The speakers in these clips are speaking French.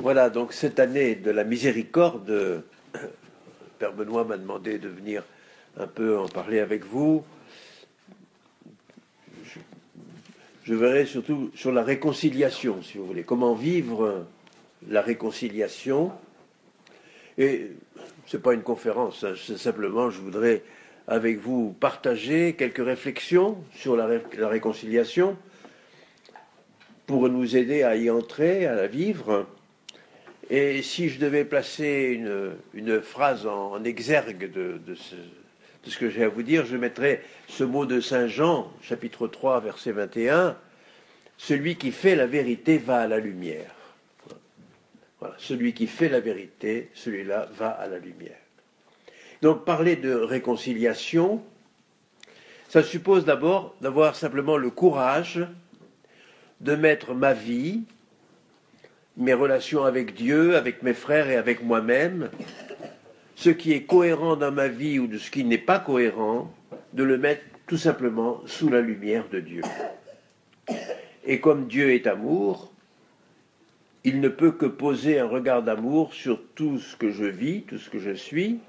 Voilà, donc cette année de la miséricorde, Père Benoît m'a demandé de venir un peu en parler avec vous. Je verrai surtout sur la réconciliation, si vous voulez. Comment vivre la réconciliation. Et ce n'est pas une conférence, hein, c'est simplement, je voudrais avec vous partager quelques réflexions sur la réconciliation pour nous aider à y entrer, à la vivre. Et si je devais placer une phrase en exergue de ce que j'ai à vous dire, je mettrais ce mot de Saint Jean, chapitre 3, verset 21, « Celui qui fait la vérité va à la lumière ». Voilà, celui qui fait la vérité, celui-là va à la lumière. Donc parler de réconciliation, ça suppose d'abord d'avoir simplement le courage de mettre ma vie, mes relations avec Dieu, avec mes frères et avec moi-même, ce qui est cohérent dans ma vie ou de ce qui n'est pas cohérent, de le mettre tout simplement sous la lumière de Dieu. Et comme Dieu est amour, il ne peut que poser un regard d'amour sur tout ce que je vis, tout ce que je suis,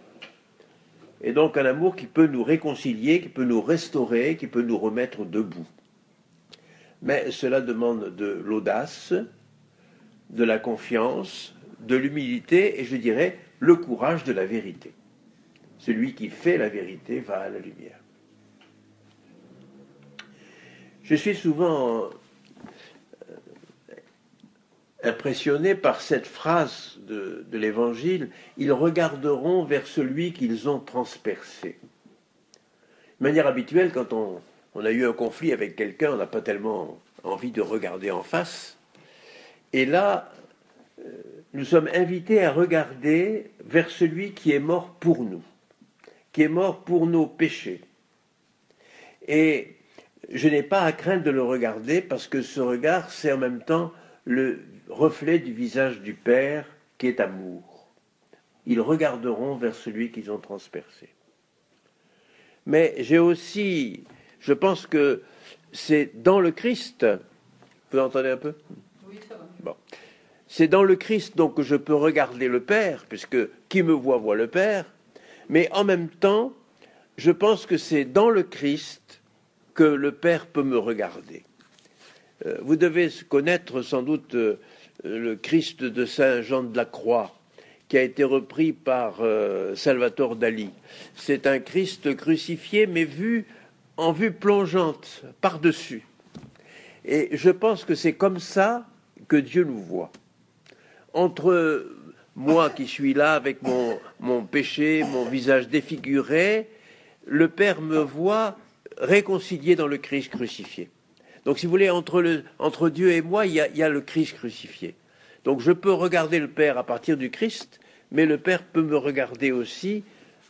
et donc un amour qui peut nous réconcilier, qui peut nous restaurer, qui peut nous remettre debout. Mais cela demande de l'audace, de la confiance, de l'humilité et je dirais le courage de la vérité. Celui qui fait la vérité va à la lumière. Je suis souvent impressionné par cette phrase de l'Évangile, « Ils regarderont vers celui qu'ils ont transpercé ». De manière habituelle, quand on a eu un conflit avec quelqu'un, on n'a pas tellement envie de regarder en face. Et là, nous sommes invités à regarder vers celui qui est mort pour nous, qui est mort pour nos péchés. Et je n'ai pas à craindre de le regarder parce que ce regard, c'est en même temps le reflet du visage du Père qui est amour. Ils regarderont vers celui qu'ils ont transpercé. Mais j'ai aussi, je pense que c'est dans le Christ, vous entendez un peu ? Oui, ça va. Bon. C'est dans le Christ donc que je peux regarder le Père, puisque qui me voit, voit le Père, mais en même temps, je pense que c'est dans le Christ que le Père peut me regarder. Vous devez connaître sans doute le Christ de Saint Jean de la Croix, qui a été repris par Salvatore Dali. C'est un Christ crucifié, mais vu en vue plongeante, par-dessus. Et je pense que c'est comme ça que Dieu nous voit. Entre moi qui suis là avec mon péché, mon visage défiguré, le Père me voit réconcilié dans le Christ crucifié. Donc si vous voulez, entre Dieu et moi, il y a le Christ crucifié. Donc je peux regarder le Père à partir du Christ, mais le Père peut me regarder aussi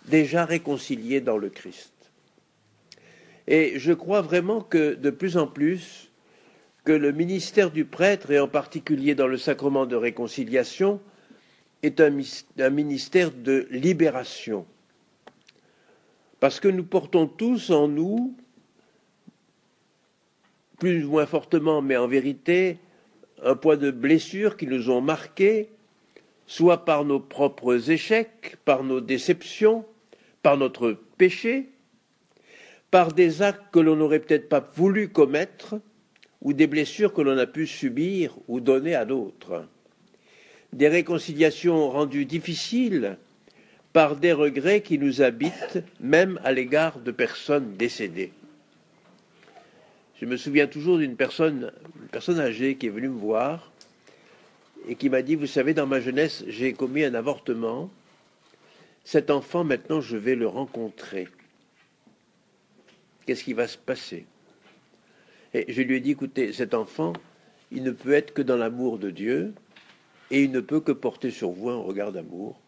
déjà réconcilié dans le Christ. Et je crois vraiment que de plus en plus, que le ministère du prêtre, et en particulier dans le sacrement de réconciliation, est un ministère de libération. Parce que nous portons tous en nous, plus ou moins fortement, mais en vérité, un poids de blessures qui nous ont marqués, soit par nos propres échecs, par nos déceptions, par notre péché, par des actes que l'on n'aurait peut-être pas voulu commettre, ou des blessures que l'on a pu subir ou donner à d'autres. Des réconciliations rendues difficiles par des regrets qui nous habitent, même à l'égard de personnes décédées. Je me souviens toujours d'une personne âgée qui est venue me voir et qui m'a dit, vous savez, dans ma jeunesse, j'ai commis un avortement. Cet enfant, maintenant, je vais le rencontrer. Qu'est-ce qui va se passer ? Et je lui ai dit, écoutez, cet enfant, il ne peut être que dans l'amour de Dieu et il ne peut que porter sur vous un regard d'amour.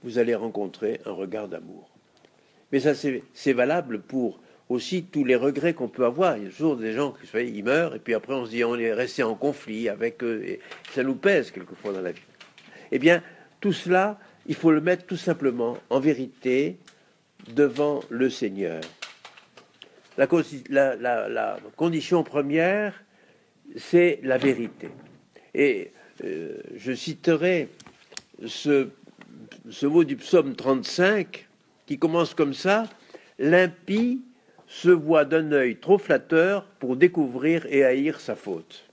Vous allez rencontrer un regard d'amour. Mais ça, c'est valable pour aussi tous les regrets qu'on peut avoir. Il y a toujours des gens qui ils meurent et puis après on se dit on est resté en conflit avec eux et ça nous pèse quelquefois dans la vie. Eh bien, tout cela, il faut le mettre tout simplement en vérité devant le Seigneur. La condition première, c'est la vérité. Et je citerai ce mot du psaume 35 qui commence comme ça: l'impie se voit d'un œil trop flatteur pour découvrir et haïr sa faute.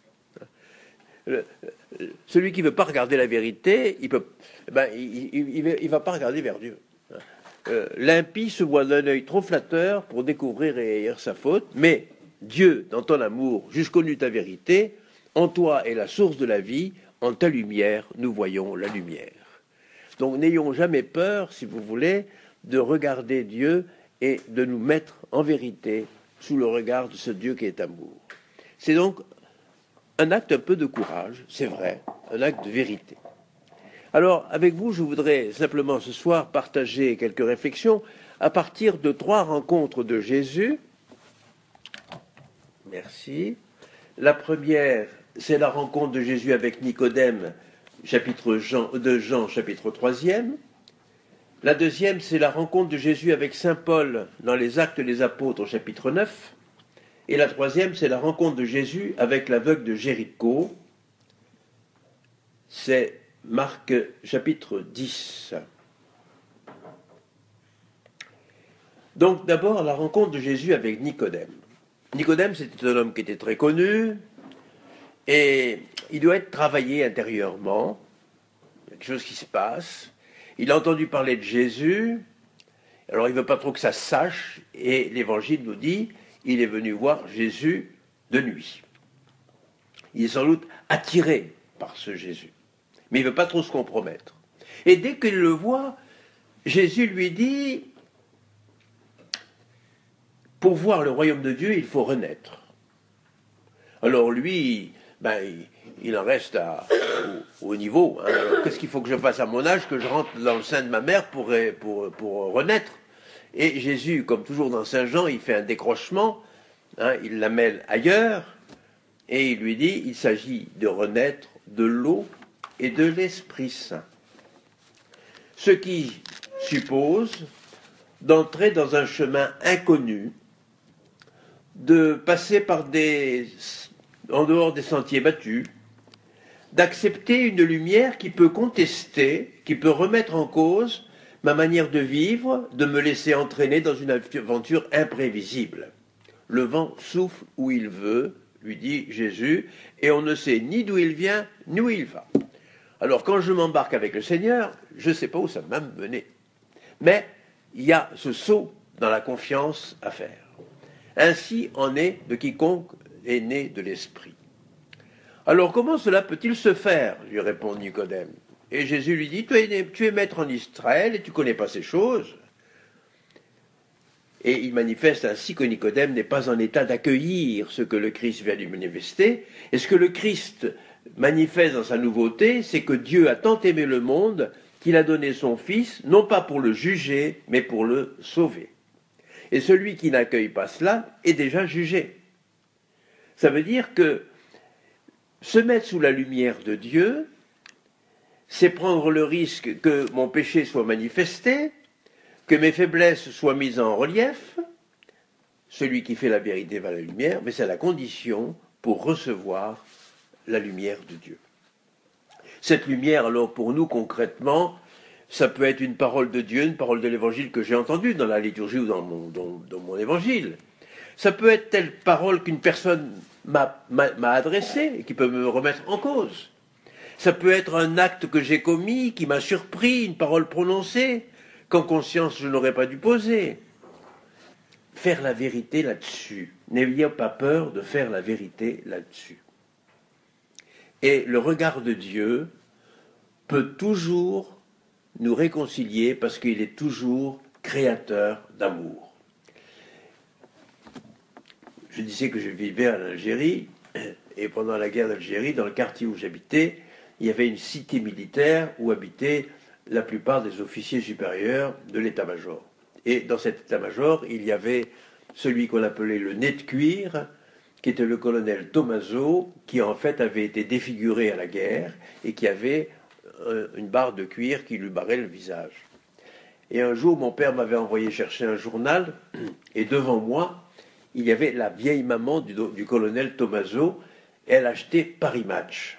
Celui qui ne veut pas regarder la vérité, il va pas regarder vers Dieu. L'impie se voit d'un œil trop flatteur pour découvrir et haïr sa faute, mais Dieu, dans ton amour, jusqu'au nu ta vérité, en toi est la source de la vie, en ta lumière, nous voyons la lumière. Donc n'ayons jamais peur, si vous voulez, de regarder Dieu et de nous mettre en vérité sous le regard de ce Dieu qui est amour. C'est donc un acte un peu de courage, c'est vrai, un acte de vérité. Alors, avec vous, je voudrais simplement ce soir partager quelques réflexions à partir de 3 rencontres de Jésus. Merci. La première, c'est la rencontre de Jésus avec Nicodème, chapitre Jean, chapitre 3e. La deuxième, c'est la rencontre de Jésus avec saint Paul dans les Actes des Apôtres, chapitre 9. Et la troisième, c'est la rencontre de Jésus avec l'aveugle de Jéricho. C'est Marc, chapitre 10. Donc d'abord, la rencontre de Jésus avec Nicodème. Nicodème, c'était un homme qui était très connu, et il doit être travaillé intérieurement. Il y a quelque chose qui se passe. Il a entendu parler de Jésus, alors il ne veut pas trop que ça se sache, et l'Évangile nous dit, il est venu voir Jésus de nuit. Il est sans doute attiré par ce Jésus, mais il ne veut pas trop se compromettre. Et dès qu'il le voit, Jésus lui dit, pour voir le royaume de Dieu, il faut renaître. Alors lui, il en reste au niveau. Hein. Qu'est-ce qu'il faut que je fasse à mon âge, que je rentre dans le sein de ma mère pour renaître? Et Jésus, comme toujours dans Saint Jean, il fait un décrochement, hein, il la mêle ailleurs, et il lui dit, il s'agit de renaître de l'eau et de l'Esprit Saint. Ce qui suppose d'entrer dans un chemin inconnu, de passer en dehors des sentiers battus, d'accepter une lumière qui peut contester, qui peut remettre en cause ma manière de vivre, de me laisser entraîner dans une aventure imprévisible. Le vent souffle où il veut, lui dit Jésus, et on ne sait ni d'où il vient, ni où il va. Alors quand je m'embarque avec le Seigneur, je ne sais pas où ça va me mener. Mais il y a ce saut dans la confiance à faire. Ainsi en est de quiconque est né de l'Esprit. Alors comment cela peut-il se faire, lui répond Nicodème. Et Jésus lui dit, tu es maître en Israël et tu ne connais pas ces choses. Et il manifeste ainsi que Nicodème n'est pas en état d'accueillir ce que le Christ vient lui manifester. Et ce que le Christ manifeste dans sa nouveauté, c'est que Dieu a tant aimé le monde qu'il a donné son Fils, non pas pour le juger, mais pour le sauver. Et celui qui n'accueille pas cela est déjà jugé. Ça veut dire que se mettre sous la lumière de Dieu, c'est prendre le risque que mon péché soit manifesté, que mes faiblesses soient mises en relief. Celui qui fait la vérité va à la lumière, mais c'est la condition pour recevoir la lumière de Dieu. Cette lumière, alors pour nous concrètement, ça peut être une parole de Dieu, une parole de l'Évangile que j'ai entendue dans la liturgie ou dans mon Évangile. Ça peut être telle parole qu'une personne m'a adressée et qui peut me remettre en cause. Ça peut être un acte que j'ai commis qui m'a surpris, une parole prononcée qu'en conscience je n'aurais pas dû poser. Faire la vérité là-dessus. N'ayez pas peur de faire la vérité là-dessus. Et le regard de Dieu peut toujours nous réconcilier parce qu'il est toujours créateur d'amour. Je disais que je vivais en Algérie, et pendant la guerre d'Algérie, dans le quartier où j'habitais, il y avait une cité militaire où habitaient la plupart des officiers supérieurs de l'état-major. Et dans cet état-major, il y avait celui qu'on appelait le nez de cuir, qui était le colonel Tomaso, qui en fait avait été défiguré à la guerre et qui avait une barre de cuir qui lui barrait le visage. Et un jour, mon père m'avait envoyé chercher un journal, et devant moi, il y avait la vieille maman du colonel Tomaso. Elle achetait Paris Match.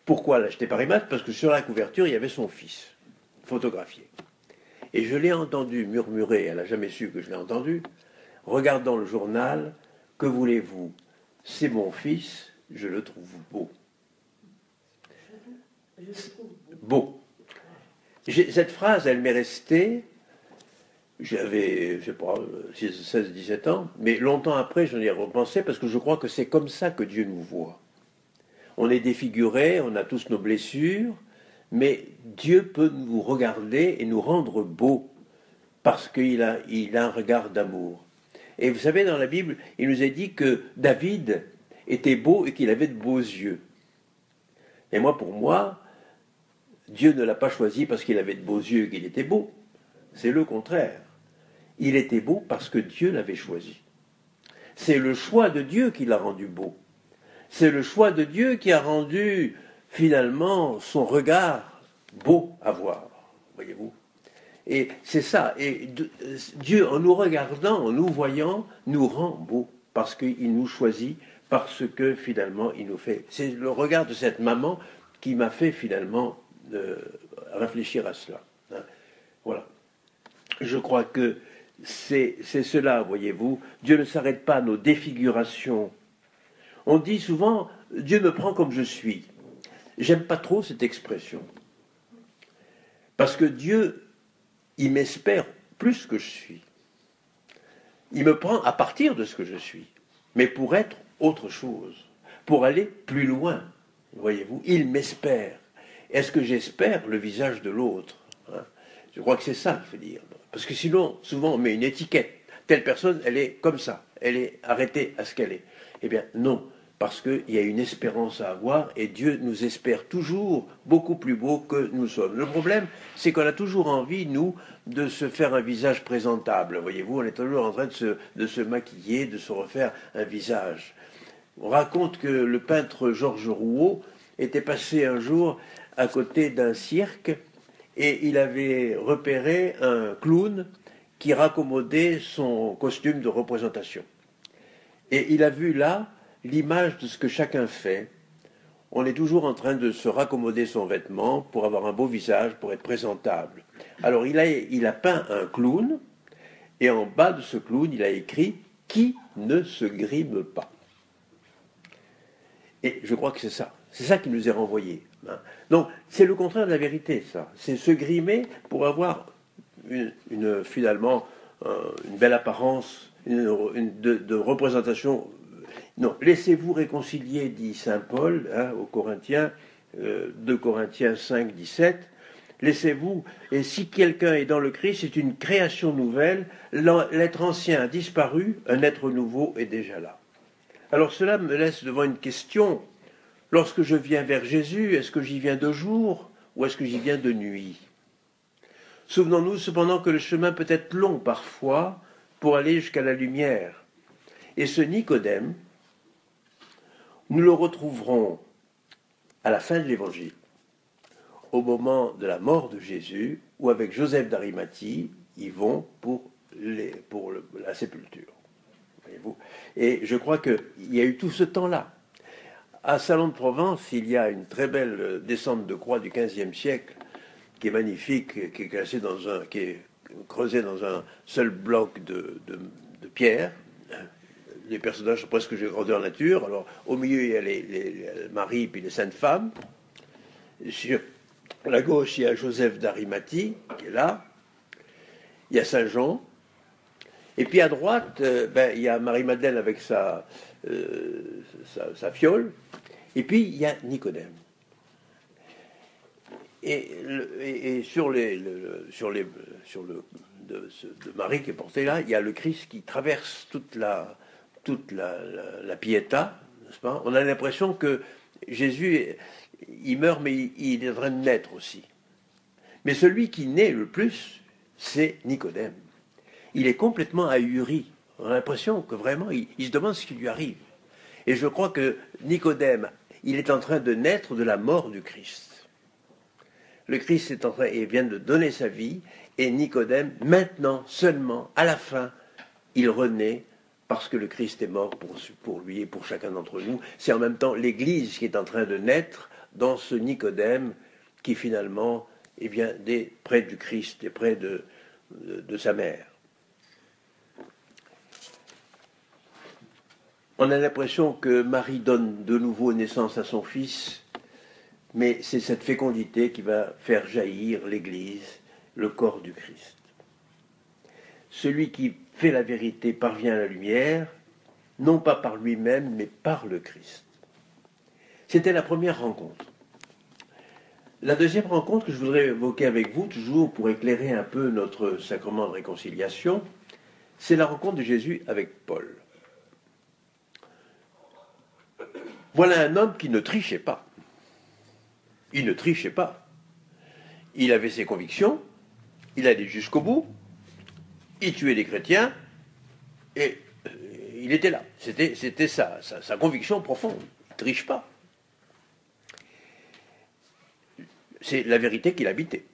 Pourquoi l'acheter par image? Parce que sur la couverture, il y avait son fils, photographié. Et je l'ai entendu murmurer, elle n'a jamais su que je l'ai entendu, regardant le journal, que voulez-vous? C'est mon fils, je le trouve beau. Beau. Cette phrase, elle m'est restée, j'avais, je sais pas, 16, 17 ans, mais longtemps après, j'en ai repensé parce que je crois que c'est comme ça que Dieu nous voit. On est défigurés, on a tous nos blessures, mais Dieu peut nous regarder et nous rendre beaux parce qu'il a un regard d'amour. Et vous savez, dans la Bible, il nous est dit que David était beau et qu'il avait de beaux yeux. Et moi, pour moi, Dieu ne l'a pas choisi parce qu'il avait de beaux yeux et qu'il était beau. C'est le contraire. Il était beau parce que Dieu l'avait choisi. C'est le choix de Dieu qui l'a rendu beau. C'est le choix de Dieu qui a rendu finalement son regard beau à voir, voyez-vous. Et c'est ça. Et Dieu, en nous regardant, en nous voyant, nous rend beau parce qu'il nous choisit, parce que finalement il nous fait. C'est le regard de cette maman qui m'a fait finalement réfléchir à cela. Hein. Voilà. Je crois que c'est cela, voyez-vous. Dieu ne s'arrête pas à nos défigurations. On dit souvent, Dieu me prend comme je suis. J'aime pas trop cette expression. Parce que Dieu, il m'espère plus que je suis. Il me prend à partir de ce que je suis, mais pour être autre chose, pour aller plus loin, voyez-vous. Il m'espère. Est-ce que j'espère le visage de l'autre? Je crois que c'est ça qu'il faut dire. Parce que sinon, souvent, on met une étiquette. Telle personne, elle est comme ça. Elle est arrêtée à ce qu'elle est. Eh bien, non. Parce qu'il y a une espérance à avoir et Dieu nous espère toujours beaucoup plus beau que nous sommes. Le problème, c'est qu'on a toujours envie, nous, de se faire un visage présentable. Voyez-vous, on est toujours en train de se maquiller, de se refaire un visage. On raconte que le peintre Georges Rouault était passé un jour à côté d'un cirque et il avait repéré un clown qui raccommodait son costume de représentation. Et il a vu là l'image de ce que chacun fait. On est toujours en train de se raccommoder son vêtement pour avoir un beau visage, pour être présentable. Alors il a peint un clown, et en bas de ce clown, il a écrit « Qui ne se grime pas ». Et je crois que c'est ça. C'est ça qui nous est renvoyé. Hein. Donc, c'est le contraire de la vérité, ça. C'est se grimer pour avoir finalement une belle apparence de représentation. Non, laissez-vous réconcilier, dit saint Paul aux Corinthiens, 2 Corinthiens 5, 17. Laissez-vous, et si quelqu'un est dans le Christ, c'est une création nouvelle, l'être ancien a disparu, un être nouveau est déjà là. Alors cela me laisse devant une question. Lorsque je viens vers Jésus, est-ce que j'y viens de jour ou est-ce que j'y viens de nuit? Souvenons-nous cependant que le chemin peut être long parfois pour aller jusqu'à la lumière. Et ce Nicodème, nous le retrouverons à la fin de l'Évangile, au moment de la mort de Jésus, où avec Joseph d'Arimathie, ils vont pour la sépulture. Voyez-vous. Et je crois qu'il y a eu tout ce temps-là. À Salon de Provence, il y a une très belle descente de croix du XVe siècle, qui est magnifique, qui est creusée dans un seul bloc de pierre. Les personnages sont presque de grandeur nature. Alors, au milieu, il y a les Marie puis les saintes femmes. Sur la gauche, il y a Joseph d'Arimathie, qui est là. Il y a Saint Jean. Et puis à droite, il y a Marie-Madeleine avec sa fiole. Et puis, il y a Nicodème. Et sur de Marie qui est portée là, il y a le Christ qui traverse toute la Pietà, n'est-ce pas? On a l'impression que Jésus, il meurt, mais il est en train de naître aussi. Mais celui qui naît le plus, c'est Nicodème. Il est complètement ahuri. On a l'impression que vraiment, il se demande ce qui lui arrive. Et je crois que Nicodème, il est en train de naître de la mort du Christ. Le Christ est en train, et vient de donner sa vie, et Nicodème, maintenant, seulement, à la fin, il renaît parce que le Christ est mort pour lui et pour chacun d'entre nous. C'est en même temps l'Église qui est en train de naître dans ce Nicodème qui finalement est bien près du Christ et près de sa mère. On a l'impression que Marie donne de nouveau naissance à son fils, mais c'est cette fécondité qui va faire jaillir l'Église, le corps du Christ. Celui qui fait la vérité parvient à la lumière, non pas par lui-même, mais par le Christ. C'était la première rencontre. La deuxième rencontre que je voudrais évoquer avec vous, toujours pour éclairer un peu notre sacrement de réconciliation, c'est la rencontre de Jésus avec Paul. Voilà un homme qui ne trichait pas. Il ne trichait pas. Il avait ses convictions, il allait jusqu'au bout, il tuait des chrétiens, et il était là. C'était sa conviction profonde. Il ne triche pas. C'est la vérité qu'il habitait.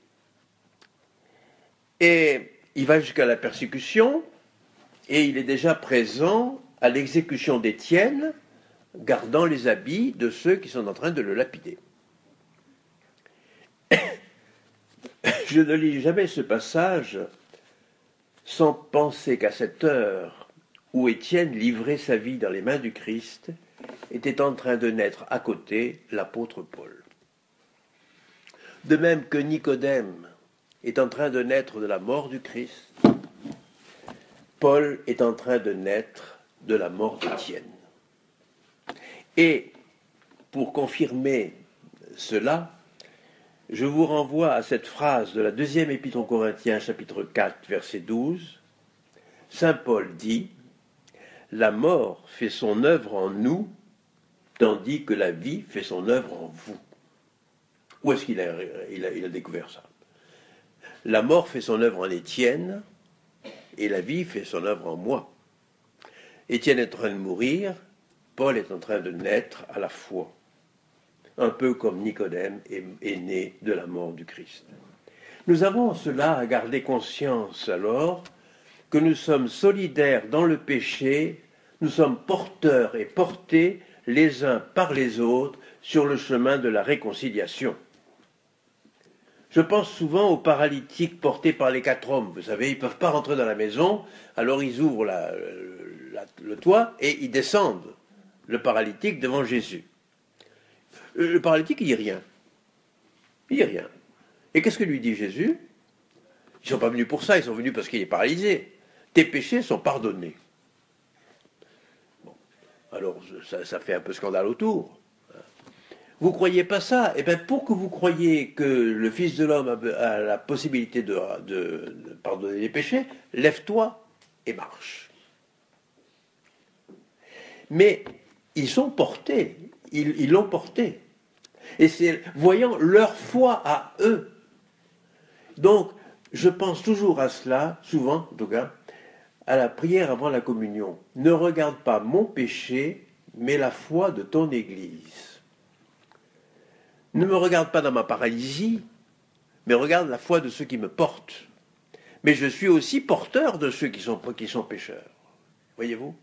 Et il va jusqu'à la persécution, et il est déjà présent à l'exécution d'Étienne, gardant les habits de ceux qui sont en train de le lapider. Je ne lis jamais ce passage sans penser qu'à cette heure où Étienne livrait sa vie dans les mains du Christ, était en train de naître à côté l'apôtre Paul. De même que Nicodème est en train de naître de la mort du Christ, Paul est en train de naître de la mort d'Étienne. Et pour confirmer cela, je vous renvoie à cette phrase de la deuxième épître aux Corinthiens, chapitre 4, verset 12. Saint Paul dit « La mort fait son œuvre en nous, tandis que la vie fait son œuvre en vous. » Où est-ce qu'il a découvert ça? La mort fait son œuvre en Étienne, et la vie fait son œuvre en moi. Étienne est en train de mourir, Paul est en train de naître à la foi. Un peu comme Nicodème est né de la mort du Christ. Nous avons cela à garder conscience alors que nous sommes solidaires dans le péché, nous sommes porteurs et portés les uns par les autres sur le chemin de la réconciliation. Je pense souvent aux paralytiques portés par les 4 hommes. Vous savez, ils ne peuvent pas rentrer dans la maison, alors ils ouvrent le toit et ils descendent le paralytique devant Jésus. Le paralytique, il dit rien. Il dit rien. Et qu'est-ce que lui dit Jésus? Ils ne sont pas venus pour ça, ils sont venus parce qu'il est paralysé. Tes péchés sont pardonnés. Bon. Alors, ça fait un peu scandale autour. Vous ne croyez pas ça? Eh bien, pour que vous croyiez que le Fils de l'homme a la possibilité de pardonner les péchés, lève-toi et marche. Mais ils sont portés, ils l'ont porté. Et c'est voyant leur foi à eux. Donc, je pense toujours à cela, souvent en tout cas, à la prière avant la communion. Ne regarde pas mon péché, mais la foi de ton Église. Ne me regarde pas dans ma paralysie, mais regarde la foi de ceux qui me portent. Mais je suis aussi porteur de ceux qui sont pécheurs. Voyez-vous?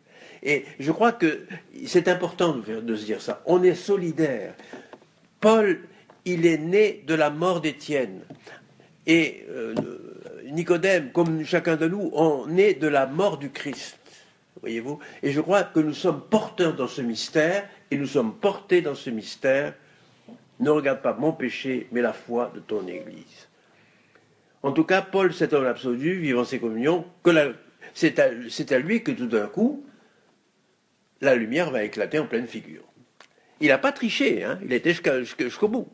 Et je crois que c'est important de se dire ça. On est solidaires. Paul, il est né de la mort d'Étienne. Et Nicodème, comme chacun de nous, on est de la mort du Christ. Voyez-vous? Et je crois que nous sommes porteurs dans ce mystère, et nous sommes portés dans ce mystère. Ne regarde pas mon péché, mais la foi de ton Église. En tout cas, Paul, cet homme absolu, vivant ses communions, c'est à lui que tout d'un coup, la lumière va éclater en pleine figure. Il n'a pas triché, hein, il était jusqu'au bout.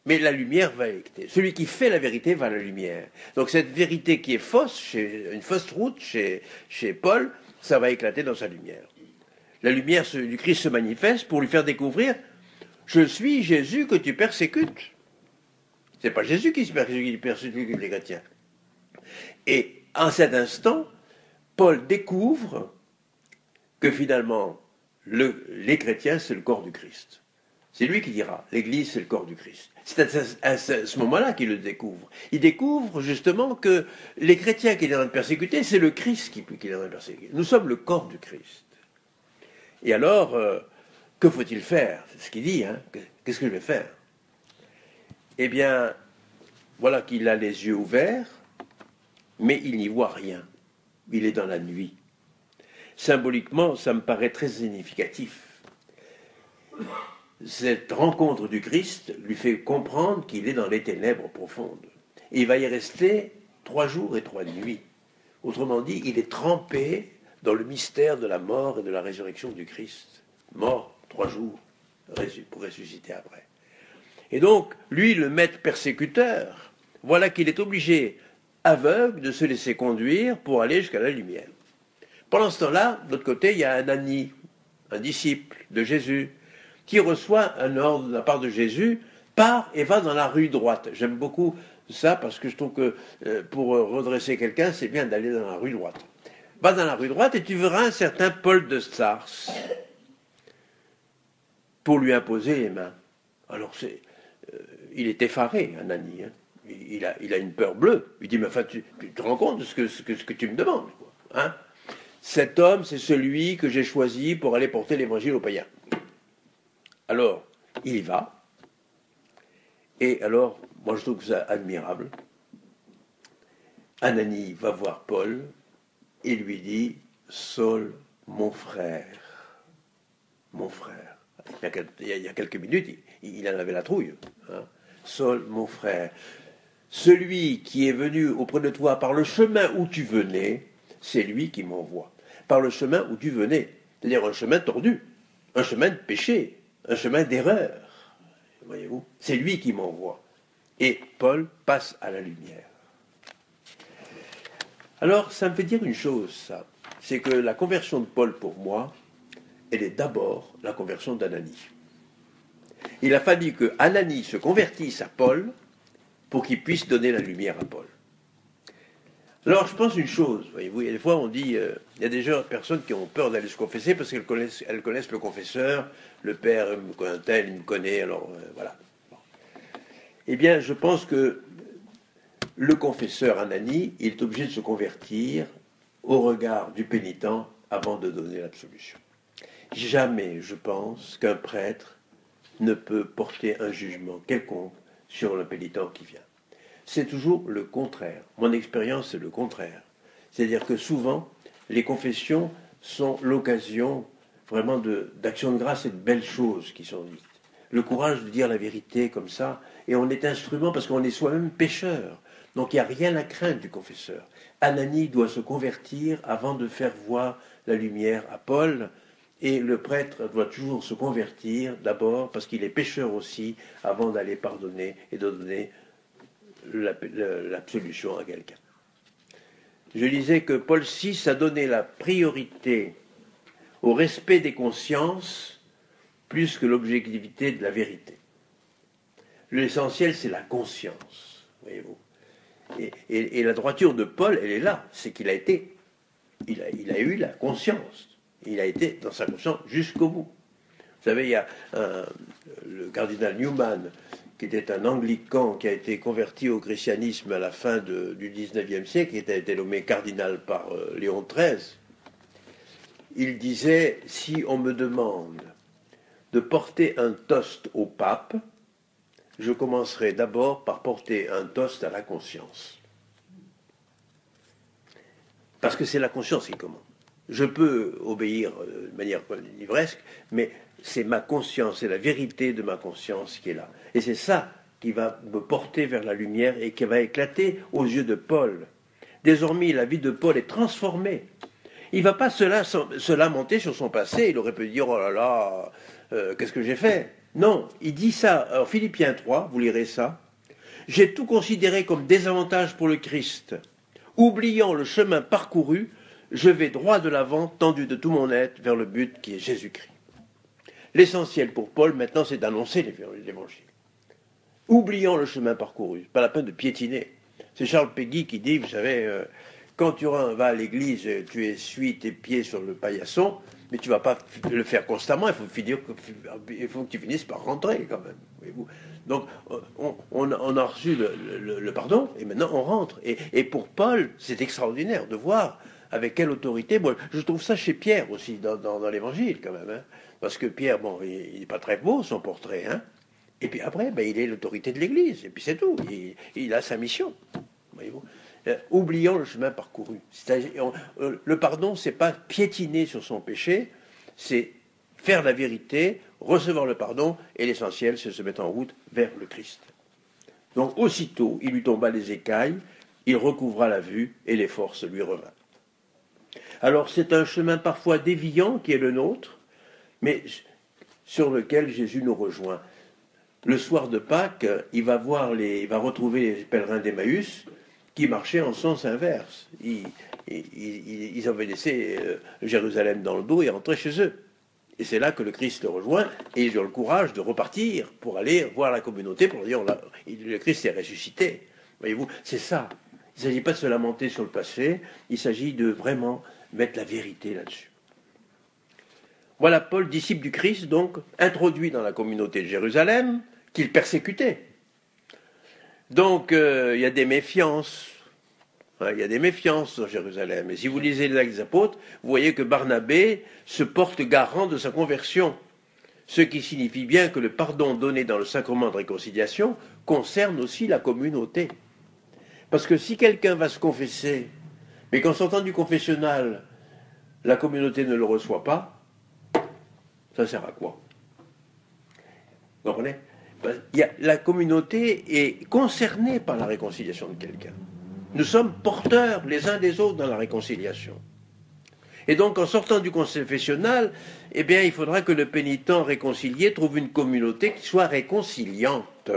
Mais la lumière va éclater. Celui qui fait la vérité va à la lumière. Donc cette vérité qui est fausse, une fausse route chez Paul, ça va éclater dans sa lumière. La lumière du Christ se manifeste pour lui faire découvrir « Je suis Jésus que tu persécutes ». Ce n'est pas Jésus qui persécute les chrétiens. Et en cet instant, Paul découvre que finalement, les chrétiens, c'est le corps du Christ. C'est lui qui dira, l'Église, c'est le corps du Christ. C'est à ce moment-là qu'il le découvre. Il découvre justement que les chrétiens qu'il est en train de persécuter, c'est le Christ qu'il est en train de persécuter. Nous sommes le corps du Christ. Et alors, que faut-il faire? C'est ce qu'il dit, hein. Qu'est-ce que je vais faire? eh bien, voilà qu'il a les yeux ouverts, mais il n'y voit rien. Il est dans la nuit. Symboliquement, ça me paraît très significatif. Cette rencontre du Christ lui fait comprendre qu'il est dans les ténèbres profondes. Et il va y rester 3 jours et 3 nuits. Autrement dit, il est trempé dans le mystère de la mort et de la résurrection du Christ. Mort 3 jours pour ressusciter après. Et donc, lui, le maître persécuteur, voilà qu'il est obligé, aveugle, de se laisser conduire pour aller jusqu'à la lumière. Pendant ce temps-là, de l'autre côté, il y a Ananie, un disciple de Jésus, qui reçoit un ordre de la part de Jésus, part et va dans la rue droite. J'aime beaucoup ça parce que je trouve que pour redresser quelqu'un, c'est bien d'aller dans la rue droite. Va dans la rue droite et tu verras un certain Paul de Stars pour lui imposer les mains. Alors il est effaré, Ananie. Hein. Il a une peur bleue. Il dit, mais enfin, tu te rends compte de ce que tu me demandes, quoi, hein? Cet homme, c'est celui que j'ai choisi pour aller porter l'évangile aux païens. Alors, il y va. Et alors, moi je trouve ça admirable. Ananie va voir Paul et lui dit, Saul, mon frère. Mon frère. Il y a quelques minutes, il en avait la trouille. Hein. Saul, mon frère. Celui qui est venu auprès de toi par le chemin où tu venais, c'est lui qui m'envoie. Par le chemin où tu venais. C'est-à-dire un chemin tordu, un chemin de péché, un chemin d'erreur. Voyez-vous, c'est lui qui m'envoie. Et Paul passe à la lumière. Alors, ça me fait dire une chose, ça. C'est que la conversion de Paul, pour moi, elle est d'abord la conversion d'Ananie. Il a fallu que Ananie se convertisse à Paul pour qu'il puisse donner la lumière à Paul. Alors, je pense une chose, voyez-vous, il y a des fois on dit, il y a déjà personnes qui ont peur d'aller se confesser parce qu'elles connaissent le confesseur, le père me connaît tel, il me connaît, alors voilà. Bon. Eh bien, je pense que le confesseur Ananie, il est obligé de se convertir au regard du pénitent avant de donner l'absolution. Jamais, je pense, qu'un prêtre ne peut porter un jugement quelconque sur le pénitent qui vient. C'est toujours le contraire. Mon expérience, c'est le contraire. C'est-à-dire que souvent, les confessions sont l'occasion vraiment d'actions de grâce et de belles choses qui sont dites. Le courage de dire la vérité comme ça, et on est instrument parce qu'on est soi-même pécheur. Donc il n'y a rien à craindre du confesseur. Ananie doit se convertir avant de faire voir la lumière à Paul, et le prêtre doit toujours se convertir d'abord parce qu'il est pécheur aussi, avant d'aller pardonner et de donner l'absolution à quelqu'un. Je disais que Paul VI a donné la priorité au respect des consciences plus que l'objectivité de la vérité. L'essentiel, c'est la conscience, voyez-vous. Et la droiture de Paul, elle est là, c'est qu'il a été, il a eu la conscience. Il a été dans sa conscience jusqu'au bout. Vous savez, il y a le cardinal Newman, qui était un anglican qui a été converti au christianisme à la fin du XIXe siècle, qui a été nommé cardinal par Léon XIII. Il disait, si on me demande de porter un toast au pape, je commencerai d'abord par porter un toast à la conscience. Parce que c'est la conscience qui commande. Je peux obéir de manière livresque, mais c'est ma conscience, c'est la vérité de ma conscience qui est là. Et c'est ça qui va me porter vers la lumière et qui va éclater aux yeux de Paul. Désormais, la vie de Paul est transformée. Il ne va pas se lamenter sur son passé. Il aurait pu dire, oh là là, qu'est-ce que j'ai fait? Non, il dit ça. Alors, Philippiens 3, vous lirez ça. J'ai tout considéré comme désavantage pour le Christ. Oubliant le chemin parcouru, je vais droit de l'avant, tendu de tout mon être, vers le but qui est Jésus-Christ. L'essentiel pour Paul, maintenant, c'est d'annoncer l'évangile. Oubliant le chemin parcouru, pas la peine de piétiner. C'est Charles Péguy qui dit, vous savez, quand tu vas à l'église, tu essuies tes pieds sur le paillasson, mais tu ne vas pas le faire constamment, il faut que tu finisses par rentrer quand même. Voyez-vous. Donc, on a reçu le pardon, et maintenant on rentre. Et pour Paul, c'est extraordinaire de voir avec quelle autorité. Moi, je trouve ça chez Pierre aussi, dans l'Évangile quand même. Hein, parce que Pierre, bon, il n'est pas très beau son portrait, hein, Et puis après, ben, il est l'autorité de l'Église, et puis c'est tout. Il a sa mission. Voyez-vous. Oubliant le chemin parcouru. Le pardon, c'est pas piétiner sur son péché, c'est faire la vérité, recevoir le pardon, et l'essentiel, c'est se mettre en route vers le Christ. Donc aussitôt, il lui tomba les écailles, il recouvra la vue, et les forces lui revinrent. Alors c'est un chemin parfois déviant qui est le nôtre, mais sur lequel Jésus nous rejoint. Le soir de Pâques, il va retrouver les pèlerins d'Emmaüs qui marchaient en sens inverse. Ils avaient laissé Jérusalem dans le dos et rentraient chez eux. Et c'est là que le Christ le rejoint et ils ont le courage de repartir pour aller voir la communauté pour dire le Christ est ressuscité. Voyez-vous, c'est ça. Il ne s'agit pas de se lamenter sur le passé, il s'agit de vraiment mettre la vérité là-dessus. Voilà Paul, disciple du Christ, donc, introduit dans la communauté de Jérusalem, qu'il persécutait. Donc, il y a des méfiances. Il y a des méfiances dans Jérusalem. Et si vous lisez les Actes des Apôtres, vous voyez que Barnabé se porte garant de sa conversion. Ce qui signifie bien que le pardon donné dans le sacrement de réconciliation concerne aussi la communauté. Parce que si quelqu'un va se confesser, mais qu'en sortant du confessionnal, la communauté ne le reçoit pas, ça sert à quoi? Vous comprenez? La communauté est concernée par la réconciliation de quelqu'un. Nous sommes porteurs les uns des autres dans la réconciliation. Et donc, en sortant du confessionnal, eh bien, il faudra que le pénitent réconcilié trouve une communauté qui soit réconciliante.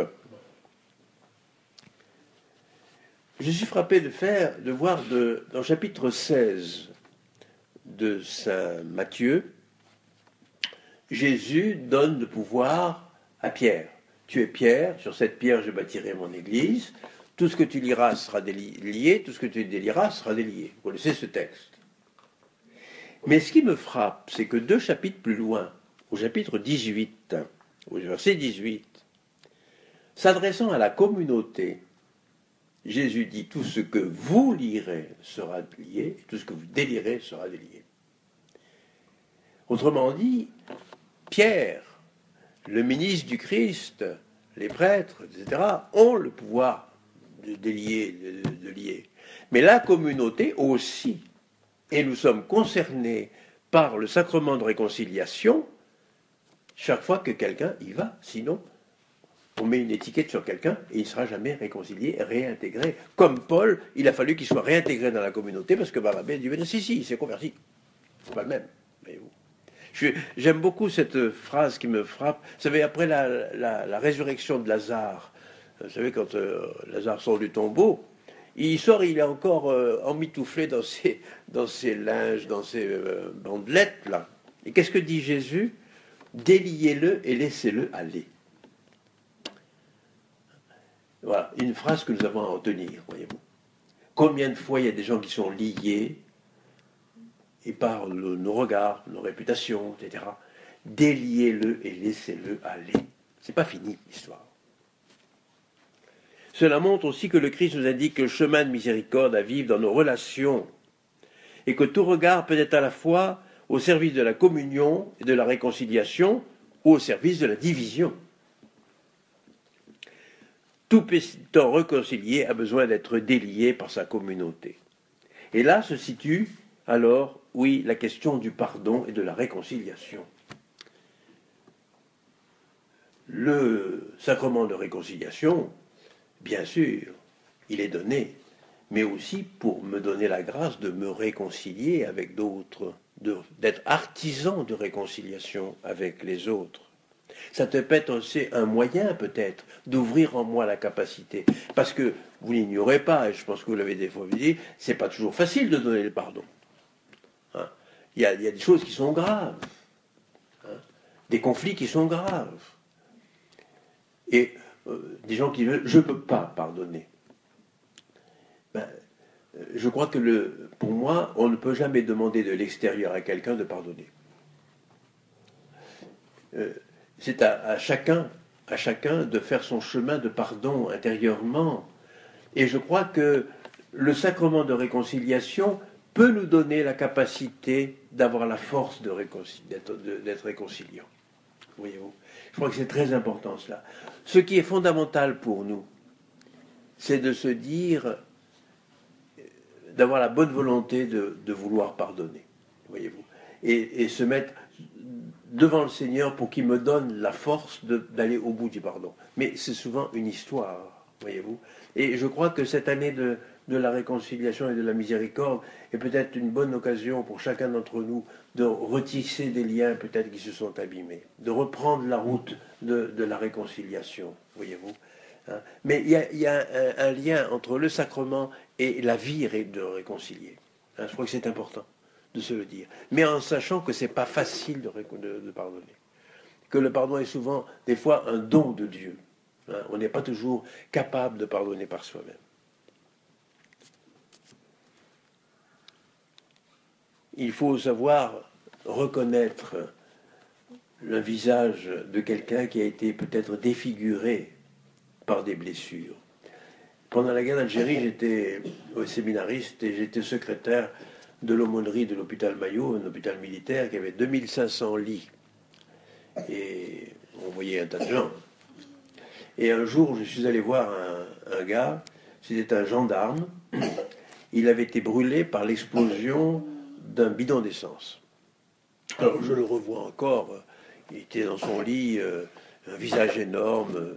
Je suis frappé de voir dans le chapitre 16 de Saint Matthieu, Jésus donne le pouvoir à Pierre. Tu es Pierre, sur cette pierre je bâtirai mon église, tout ce que tu liras sera délié, tout ce que tu délieras sera délié. Vous connaissez ce texte. Mais ce qui me frappe, c'est que 2 chapitres plus loin, au chapitre 18, au verset 18, s'adressant à la communauté, Jésus dit, tout ce que vous lirez sera lié, tout ce que vous délierez sera délié. Autrement dit, Pierre, le ministre du Christ, les prêtres, etc., ont le pouvoir de délier, de lier. Mais la communauté aussi, et nous sommes concernés par le sacrement de réconciliation chaque fois que quelqu'un y va, sinon on met une étiquette sur quelqu'un et il ne sera jamais réconcilié, réintégré. Comme Paul, il a fallu qu'il soit réintégré dans la communauté parce que Barnabé dit « si, il s'est converti ». C'est pas le même, voyez-vous. J'aime beaucoup cette phrase qui me frappe. Vous savez, après la résurrection de Lazare, vous savez, quand Lazare sort du tombeau, il sort, il est encore emmitouflé dans ses linges, dans ses bandelettes, là. Et qu'est-ce que dit Jésus? Déliez-le et laissez-le aller. Voilà, une phrase que nous avons à retenir, voyez-vous. Combien de fois il y a des gens qui sont liés, et par nos regards, nos réputations, etc. Déliez-le et laissez-le aller. C'est pas fini, l'histoire. Cela montre aussi que le Christ nous indique le chemin de miséricorde à vivre dans nos relations, et que tout regard peut être à la fois au service de la communion et de la réconciliation, ou au service de la division. Tout pénitent réconcilié a besoin d'être délié par sa communauté. Et là se situe alors, oui, la question du pardon et de la réconciliation. Le sacrement de réconciliation, bien sûr, il est donné, mais aussi pour me donner la grâce de me réconcilier avec d'autres, d'être artisan de réconciliation avec les autres. Ça peut être aussi un moyen, peut-être, d'ouvrir en moi la capacité. Parce que, vous l'ignorez pas, et je pense que vous l'avez des fois dit, c'est pas toujours facile de donner le pardon. Il y a des choses qui sont graves, des conflits qui sont graves, et des gens qui veulent « je ne peux pas pardonner ». Je crois que pour moi, on ne peut jamais demander de l'extérieur à quelqu'un de pardonner. C'est à chacun de faire son chemin de pardon intérieurement. Et je crois que le sacrement de réconciliation peut nous donner la capacité d'avoir la force d'être réconciliant. Voyez-vous. Je crois que c'est très important cela. Ce qui est fondamental pour nous, c'est de se dire, d'avoir la bonne volonté de vouloir pardonner, voyez-vous, et se mettre devant le Seigneur pour qu'il me donne la force d'aller au bout du pardon. Mais c'est souvent une histoire, voyez-vous. Et je crois que cette année de la réconciliation et de la miséricorde est peut-être une bonne occasion pour chacun d'entre nous de retisser des liens peut-être qui se sont abîmés, de reprendre la route de la réconciliation, voyez-vous. Hein. Mais il y a un lien entre le sacrement et la vie de réconcilier. Hein, je crois que c'est important de se le dire. Mais en sachant que ce n'est pas facile de pardonner. Que le pardon est souvent, des fois, un don de Dieu. Hein, on n'est pas toujours capable de pardonner par soi-même. Il faut savoir reconnaître le visage de quelqu'un qui a été peut-être défiguré par des blessures. Pendant la guerre d'Algérie, j'étais séminariste et j'étais secrétaire de l'aumônerie de l'hôpital Maillot, un hôpital militaire qui avait 2500 lits. Et on voyait un tas de gens. Et un jour, je suis allé voir un gars, c'était un gendarme. Il avait été brûlé par l'explosion d'un bidon d'essence. Alors je le revois encore, il était dans son lit, un visage énorme,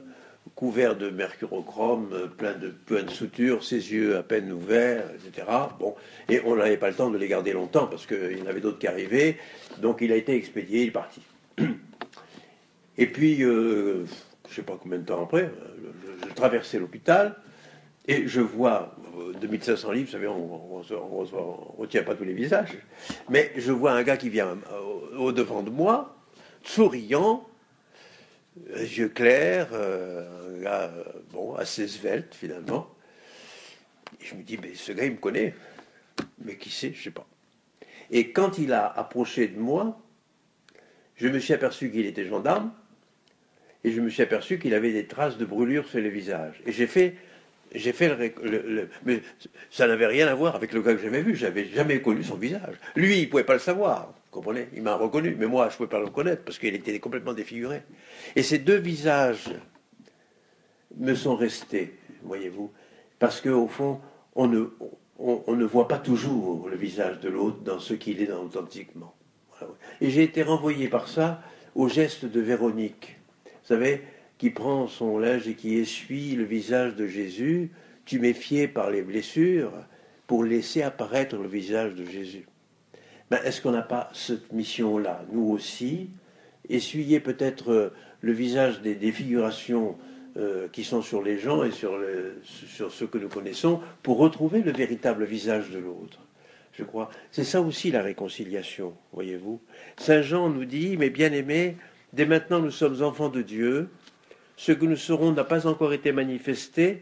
couvert de mercurochrome, plein de sutures, ses yeux à peine ouverts, etc. Bon, et on n'avait pas le temps de les garder longtemps parce qu'il y en avait d'autres qui arrivaient, donc il a été expédié, il est parti. Et puis, je ne sais pas combien de temps après, je traversais l'hôpital et je vois 2500 livres, vous savez, on ne retient pas tous les visages, mais je vois un gars qui vient au-devant de moi, souriant, yeux clairs, un gars assez svelte finalement. Et je me dis, mais ce gars il me connaît, mais qui c'est, je ne sais pas. Et quand il a approché de moi, je me suis aperçu qu'il était gendarme, et je me suis aperçu qu'il avait des traces de brûlure sur le visage. Et j'ai fait mais ça n'avait rien à voir avec le gars que j'avais vu, j'avais jamais connu son visage. Lui, il ne pouvait pas le savoir, vous comprenez? Il m'a reconnu, mais moi, je ne pouvais pas le reconnaître parce qu'il était complètement défiguré. Et ces deux visages me sont restés, voyez-vous, parce qu'au fond, on ne voit pas toujours le visage de l'autre dans ce qu'il est authentiquement. Voilà. Et j'ai été renvoyé par ça au geste de Véronique. Vous savez, qui prend son linge et qui essuie le visage de Jésus, tuméfié par les blessures, pour laisser apparaître le visage de Jésus. Ben, est-ce qu'on n'a pas cette mission-là, nous aussi, essuyer peut-être le visage des défigurations qui sont sur les gens et sur ceux que nous connaissons, pour retrouver le véritable visage de l'autre. Je crois. C'est ça aussi la réconciliation, voyez-vous. Saint Jean nous dit, mes bien-aimés, dès maintenant nous sommes enfants de Dieu, ce que nous serons n'a pas encore été manifesté.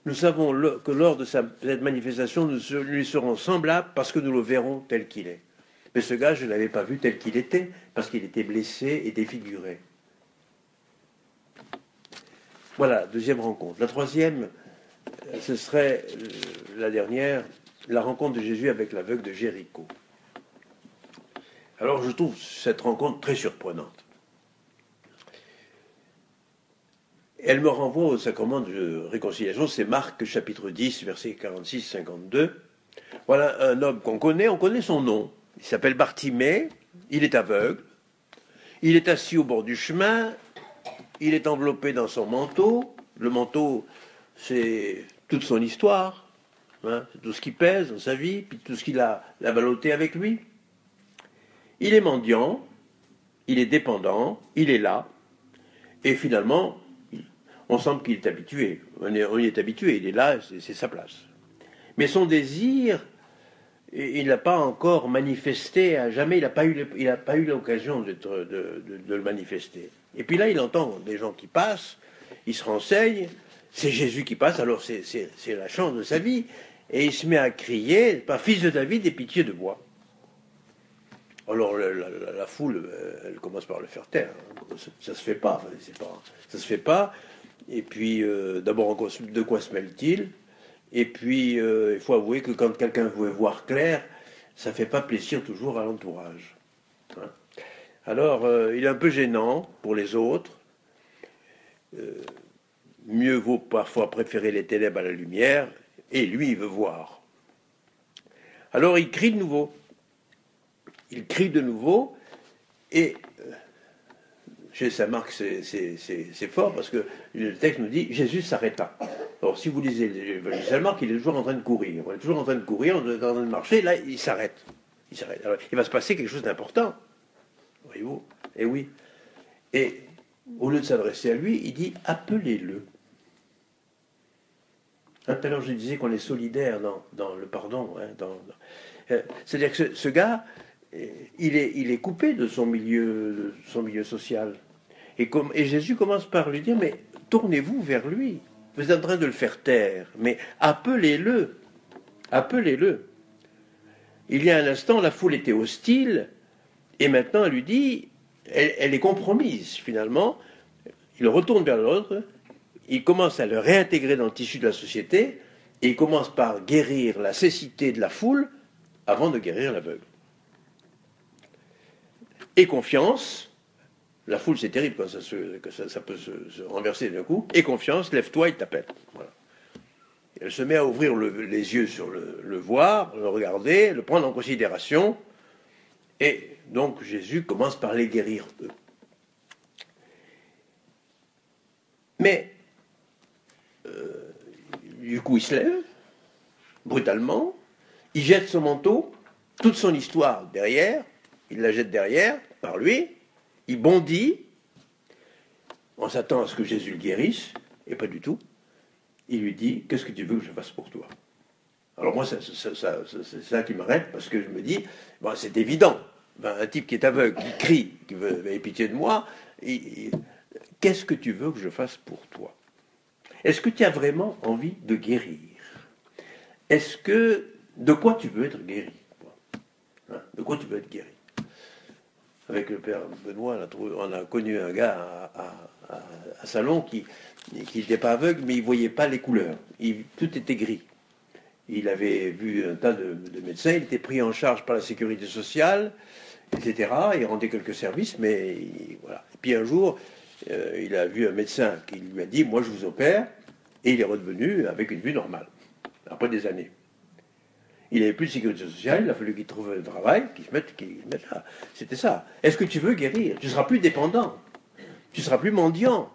Nous savons que lors de cette manifestation, nous lui serons semblables parce que nous le verrons tel qu'il est. Mais ce gars, je ne l'avais pas vu tel qu'il était, parce qu'il était blessé et défiguré. Voilà, deuxième rencontre. La troisième, ce serait la dernière, la rencontre de Jésus avec l'aveugle de Jéricho. Alors je trouve cette rencontre très surprenante. Elle me renvoie au sacrement de réconciliation, c'est Marc chapitre 10, versets 46-52. Voilà un homme qu'on connaît, on connaît son nom. Il s'appelle Bartimée, il est aveugle, il est assis au bord du chemin, il est enveloppé dans son manteau. Le manteau, c'est toute son histoire, hein, c'est tout ce qui pèse dans sa vie, puis tout ce qu'il a ballotté avec lui. Il est mendiant, il est dépendant, il est là, et finalement, on semble qu'il est habitué. On y est habitué, il est là, c'est sa place. Mais son désir, il n'a pas encore manifesté à jamais, il n'a pas eu l'occasion de le manifester. Et puis là, il entend des gens qui passent, il se renseigne, c'est Jésus qui passe, alors c'est la chance de sa vie, et il se met à crier, pas fils de David, aie pitié de moi. Alors la foule, elle commence par le faire taire. Ça se fait pas, ça se fait pas. Et puis, d'abord, de quoi se mêle-t-il? Et puis, il faut avouer que quand quelqu'un veut voir clair, ça ne fait pas plaisir toujours à l'entourage. Hein. Alors, il est un peu gênant pour les autres, mieux vaut parfois préférer les ténèbres à la lumière, et lui, il veut voir. Alors il crie de nouveau. Il crie de nouveau, et chez Saint-Marc, c'est fort, parce que le texte nous dit, Jésus s'arrêta. Alors si vous lisez l'évangile de Saint-Marc, il est toujours en train de courir. On est toujours en train de courir, on est en train de marcher, là, il s'arrête. Il s'arrête. Alors, il va se passer quelque chose d'important. Voyez-vous? Et oui. Et au lieu de s'adresser à lui, il dit, appelez-le. Tout à l'heure, je disais qu'on est solidaire dans le pardon. C'est-à-dire que ce gars, il est coupé de son milieu social. Et Jésus commence par lui dire, mais tournez-vous vers lui. Vous êtes en train de le faire taire, mais appelez-le. Appelez-le. Il y a un instant, la foule était hostile, et maintenant elle lui dit, elle est compromise finalement. Il retourne vers l'autre, il commence à le réintégrer dans le tissu de la société, et il commence par guérir la cécité de la foule avant de guérir l'aveugle. Et confiance, la foule c'est terrible quand ça peut se renverser d'un coup, et confiance, lève-toi, il t'appelle. Voilà. Elle se met à ouvrir les yeux sur le voir, le regarder, le prendre en considération, et donc Jésus commence par les guérir eux. Mais du coup il se lève, brutalement, il jette son manteau, toute son histoire derrière, il la jette derrière, par lui, il bondit, on s'attend à ce que Jésus le guérisse, et pas du tout. Il lui dit, qu'est-ce que tu veux que je fasse pour toi? Alors moi, c'est ça qui m'arrête, parce que je me dis, bon, c'est évident, un type qui est aveugle, qui crie, qui veut ayez pitié de moi, qu'est-ce que tu veux que je fasse pour toi? Est-ce que tu as vraiment envie de guérir? De quoi tu veux être guéri? De quoi tu veux être guéri? Avec le père Benoît, on a connu un gars à Salon qui n'était pas aveugle, mais il ne voyait pas les couleurs. Tout était gris. Il avait vu un tas de médecins, il était pris en charge par la sécurité sociale, etc. Il rendait quelques services, mais voilà. Et puis un jour, il a vu un médecin qui lui a dit, moi je vous opère, et il est redevenu avec une vue normale, après des années. Il n'avait plus de sécurité sociale, il a fallu qu'il trouve un travail, qu'il se mette là. C'était ça. Est-ce que tu veux guérir? Tu ne seras plus dépendant. Tu ne seras plus mendiant.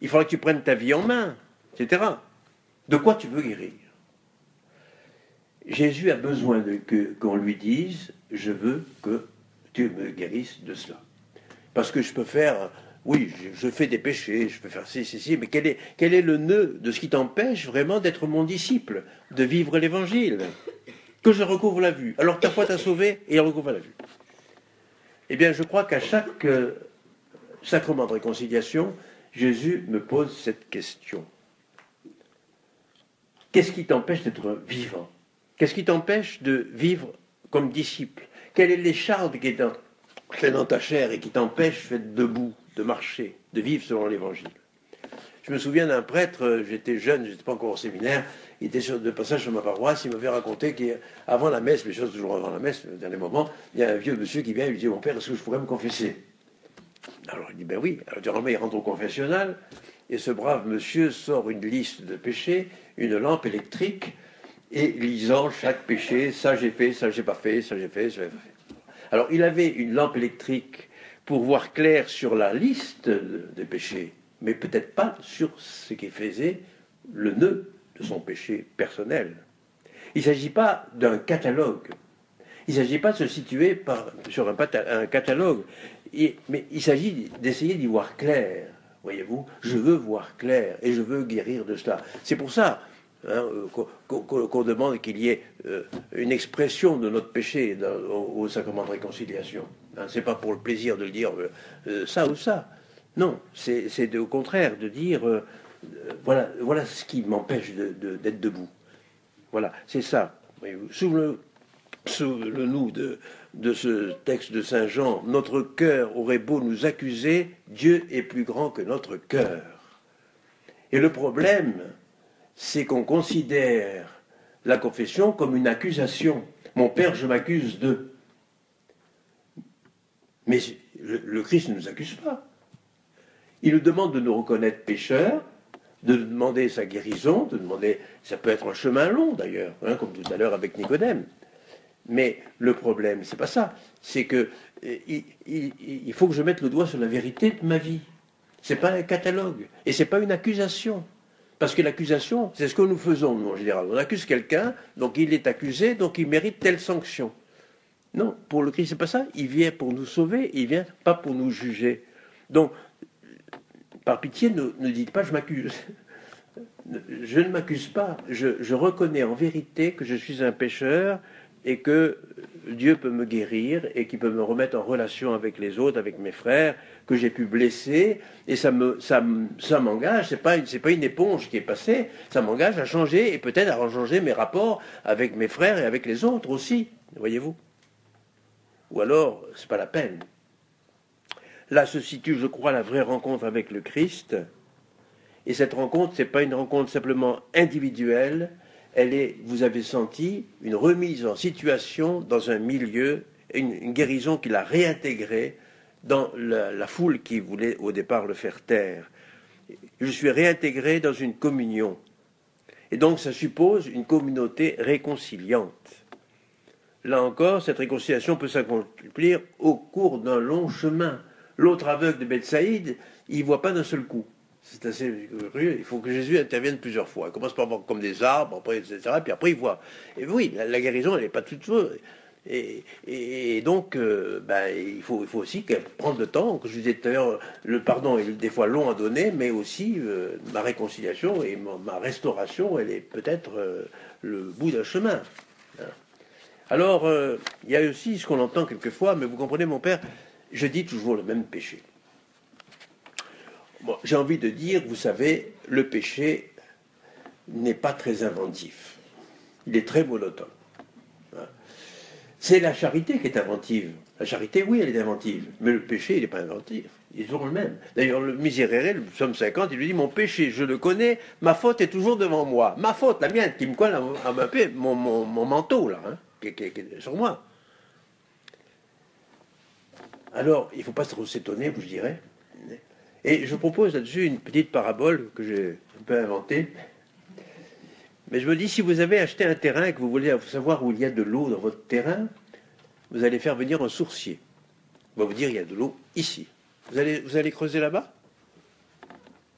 Il faudra que tu prennes ta vie en main, etc. De quoi tu veux guérir? Jésus a besoin qu'on lui dise, je veux que tu me guérisses de cela. Parce que je peux faire, oui, je fais des péchés, je peux faire ci, mais quel est le nœud de ce qui t'empêche vraiment d'être mon disciple, de vivre l'évangile? Que je recouvre la vue. Alors ta foi t'a sauvé et elle recouvre la vue. Eh bien, je crois qu'à chaque sacrement de réconciliation, Jésus me pose cette question. Qu'est-ce qui t'empêche d'être vivant? Qu'est-ce qui t'empêche de vivre comme disciple? Quelle est l'écharde qui est dans ta chair et qui t'empêche d'être debout, de marcher, de vivre selon l'Évangile? Je me souviens d'un prêtre, j'étais jeune, je n'étais pas encore au séminaire, il était de passage sur ma paroisse, il m'avait raconté qu'avant la messe, les choses toujours avant la messe, au dernier moment, il y a un vieux monsieur qui vient et lui dit, mon père, est-ce que je pourrais me confesser? Alors il dit, ben oui. Alors durant il rentre au confessionnal, et ce brave monsieur sort une liste de péchés, une lampe électrique, et lisant chaque péché, ça j'ai fait, ça j'ai pas fait, ça j'ai fait, ça j'ai pas fait. Alors il avait une lampe électrique pour voir clair sur la liste des péchés, mais peut-être pas sur ce qui faisait le nœud de son péché personnel. Il ne s'agit pas d'un catalogue. Il ne s'agit pas de se situer sur un catalogue. Mais il s'agit d'essayer d'y voir clair. Voyez-vous, je veux voir clair et je veux guérir de cela. C'est pour ça qu'on demande qu'il y ait une expression de notre péché au sacrement de réconciliation. Ce n'est pas pour le plaisir de le dire ça ou ça. Non, c'est au contraire de dire voilà ce qui m'empêche d'être debout. Voilà, c'est ça. Souvenons-nous de ce texte de Saint Jean. Notre cœur aurait beau nous accuser, Dieu est plus grand que notre cœur. Et le problème, c'est qu'on considère la confession comme une accusation. Mon Père, je m'accuse de. Mais le Christ ne nous accuse pas. Il nous demande de nous reconnaître pécheurs, de nous demander sa guérison, de demander, ça peut être un chemin long d'ailleurs, hein, comme tout à l'heure avec Nicodème. Mais le problème, c'est pas ça, c'est que il faut que je mette le doigt sur la vérité de ma vie. C'est pas un catalogue et c'est pas une accusation. Parce que l'accusation, c'est ce que nous faisons, nous, en général. On accuse quelqu'un, donc il est accusé, donc il mérite telle sanction. Non, pour le Christ, c'est pas ça. Il vient pour nous sauver, il vient pas pour nous juger. Donc, par pitié, ne dites pas je m'accuse. Je ne m'accuse pas. Je reconnais en vérité que je suis un pécheur et que Dieu peut me guérir et qu'il peut me remettre en relation avec les autres, avec mes frères, que j'ai pu blesser. Et ça m'engage, c'est pas une éponge qui est passée, ça m'engage à changer et peut-être à changer mes rapports avec mes frères et avec les autres aussi, voyez-vous. Ou alors, c'est pas la peine. Là se situe, je crois, la vraie rencontre avec le Christ. Et cette rencontre, ce n'est pas une rencontre simplement individuelle, elle est, vous avez senti, une remise en situation dans un milieu, une guérison qu'il a réintégrée dans la foule qui voulait au départ le faire taire. Je suis réintégré dans une communion. Et donc ça suppose une communauté réconciliante. Là encore, cette réconciliation peut s'accomplir au cours d'un long chemin. L'autre aveugle de Bethsaïde, il ne voit pas d'un seul coup. C'est assez curieux. Il faut que Jésus intervienne plusieurs fois. Il commence par voir comme des arbres, après, etc. Puis après, il voit. Et oui, la guérison, elle n'est pas toute seule. Et donc, il faut aussi prendre le temps. Comme je disais tout à l'heure, le pardon est des fois long à donner, mais aussi ma réconciliation et ma restauration, elle est peut-être le bout d'un chemin. Alors, il y a aussi ce qu'on entend quelquefois, mais vous comprenez, mon père, je dis toujours le même péché. Bon, j'ai envie de dire, vous savez, le péché n'est pas très inventif. Il est très monotone. C'est la charité qui est inventive. La charité, oui, elle est inventive. Mais le péché, il n'est pas inventif. Il est toujours le même. D'ailleurs, le Miserere, le psaume 50, il lui dit, mon péché, je le connais, ma faute est toujours devant moi. Ma faute, la mienne, qui me colle à mon manteau, là, hein, qui est sur moi. Alors, il ne faut pas trop s'étonner, je dirais. Et je propose là-dessus une petite parabole que j'ai un peu inventée. Mais je me dis, si vous avez acheté un terrain et que vous voulez savoir où il y a de l'eau dans votre terrain, vous allez faire venir un sourcier. Il va vous dire, il y a de l'eau ici. Vous allez creuser là-bas?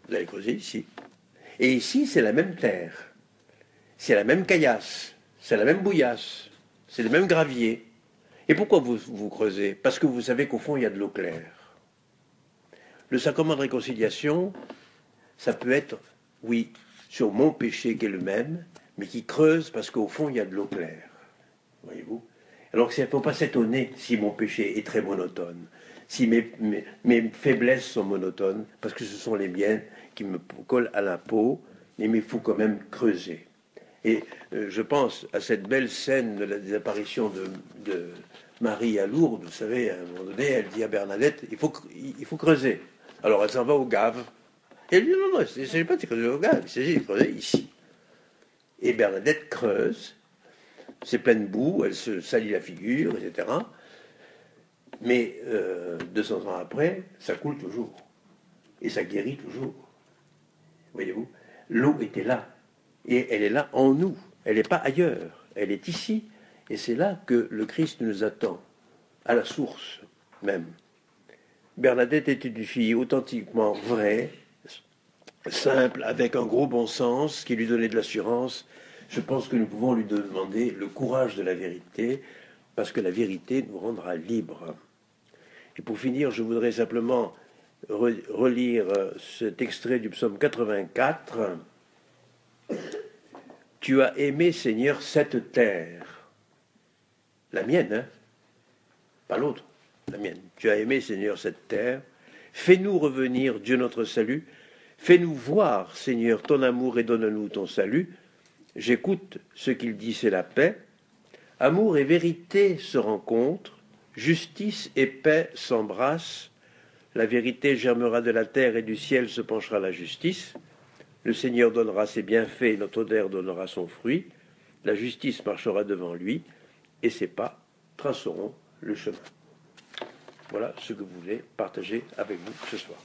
Vous allez creuser ici. Et ici, c'est la même terre. C'est la même caillasse. C'est la même bouillasse. C'est le même gravier. Et pourquoi vous creusez? Parce que vous savez qu'au fond, il y a de l'eau claire. Le sacrement de réconciliation, ça peut être, oui, sur mon péché qui est le même, mais qui creuse parce qu'au fond, il y a de l'eau claire. Voyez-vous? Alors il ne faut pas s'étonner si mon péché est très monotone, si mes faiblesses sont monotones, parce que ce sont les miennes qui me collent à la peau, mais il faut quand même creuser. Et je pense à cette belle scène des apparitions de Marie à Lourdes. Vous savez, à un moment donné, elle dit à Bernadette, il faut creuser. Alors elle s'en va au gave. Et elle dit, non, il ne s'agit pas de creuser au gave, il s'agit de creuser ici. Et Bernadette creuse, c'est plein de boue, elle se salit la figure, etc. Mais 200 ans après, ça coule toujours. Et ça guérit toujours. Voyez-vous, l'eau était là. Et elle est là en nous. Elle n'est pas ailleurs. Elle est ici. Et c'est là que le Christ nous attend, à la source même. Bernadette était une fille authentiquement vraie, simple, avec un gros bon sens, qui lui donnait de l'assurance. Je pense que nous pouvons lui demander le courage de la vérité, parce que la vérité nous rendra libres. Et pour finir, je voudrais simplement relire cet extrait du psaume 84. Tu as aimé, Seigneur, cette terre. La mienne, hein? Pas l'autre, la mienne. Tu as aimé, Seigneur, cette terre. Fais-nous revenir, Dieu notre salut. Fais-nous voir, Seigneur, ton amour et donne-nous ton salut. J'écoute ce qu'il dit, c'est la paix. Amour et vérité se rencontrent. Justice et paix s'embrassent. La vérité germera de la terre et du ciel se penchera la justice. Le Seigneur donnera ses bienfaits, notre terre donnera son fruit. La justice marchera devant lui et ses pas traceront le chemin. Voilà ce que je voulais partager avec vous ce soir.